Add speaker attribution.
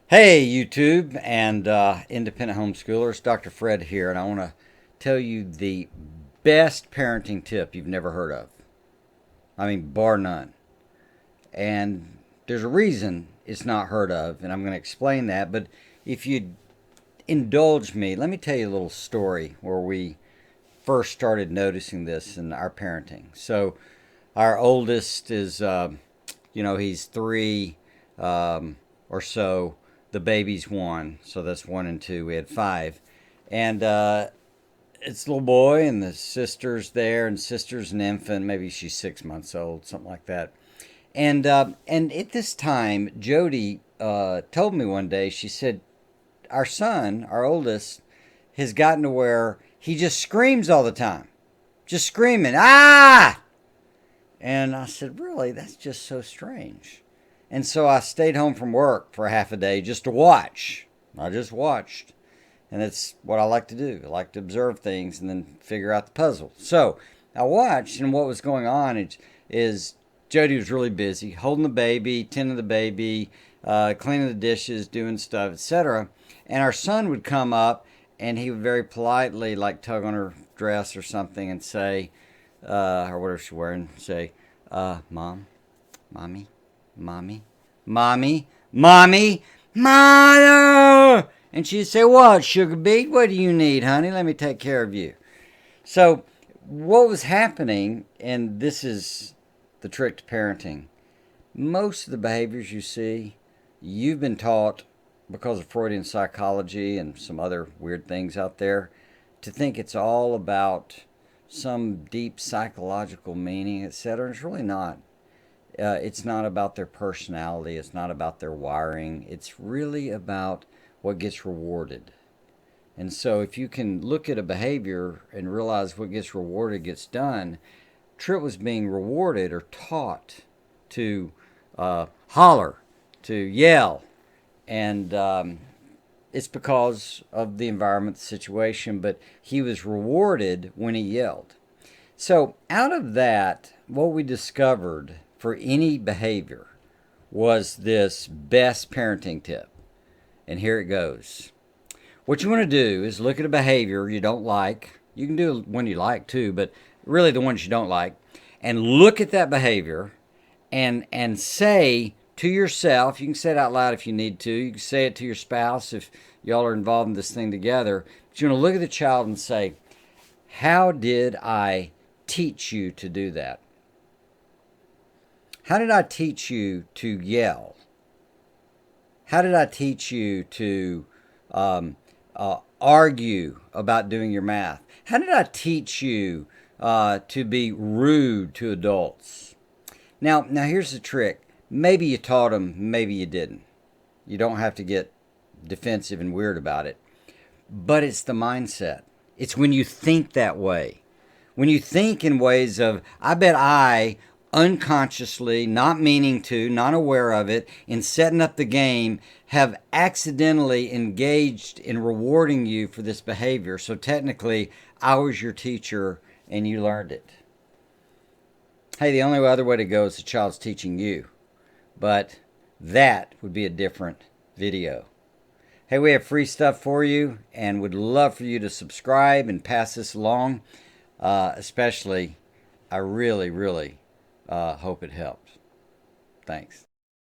Speaker 1: Hey, YouTube and independent homeschoolers, Dr. Fred here, and I want to tell you the best parenting tip you've never heard of. I mean, bar none. And there's a reason it's not heard of, and I'm going to explain that. But if you indulge me, let me tell you a little story where we first started noticing this in our parenting. So, our oldest is, he's three or so. The baby's one, so that's one and two. We had five, and it's a little boy, and the sister's there, and sister's an infant. Maybe she's 6 months old, something like that. And at this time, Jody told me one day. She said, "Our son, our oldest, has gotten to where he just screams all the time, just screaming, ah!" And I said, "Really? That's just so strange." And so I stayed home from work for half a day just to watch. I just watched. And it's what I like to do. I like to observe things and then figure out the puzzle. So I watched, and what was going on is Jody was really busy holding the baby, tending the baby, cleaning the dishes, doing stuff, etc. And our son would come up, and he would very politely, like, tug on her dress or something and say, or whatever she's wearing, say, Mom, Mommy, Mommy, Mommy, Mommy, Mother. And she'd say, "What, Sugar Beet? What do you need, honey? Let me take care of you." So, what was happening, and this is the trick to parenting, most of the behaviors you see, you've been taught because of Freudian psychology and some other weird things out there to think it's all about some deep psychological meaning, etc. It's really not. It's not about their personality. It's not about their wiring. It's really about what gets rewarded. And so, if you can look at a behavior and realize what gets rewarded gets done, Trip was being rewarded or taught to holler, to yell, and it's because of the environment, the situation, but he was rewarded when he yelled. So, out of that, what we discovered for any behavior was this best parenting tip. And here it goes. What you want to do is look at a behavior you don't like. You can do one you like too, but really the ones you don't like. And look at that behavior and say to yourself, you can say it out loud if you need to. You can say it to your spouse if y'all are involved in this thing together. But you want to look at the child and say, how did I teach you to do that? How did I teach you to yell? How did I teach you to argue about doing your math? How did I teach you to be rude to adults? Now here's the trick. Maybe you taught them, maybe you didn't. You don't have to get defensive and weird about it. But it's the mindset. It's when you think that way. When you think in ways of, I bet I unconsciously, not meaning to, not aware of it, in setting up the game, have accidentally engaged in rewarding you for this behavior. So technically, I was your teacher and you learned it. Hey, the only other way to go is the child's teaching you. But that would be a different video. Hey, we have free stuff for you and would love for you to subscribe and pass this along. Especially, I really, really hope it helps. Thanks.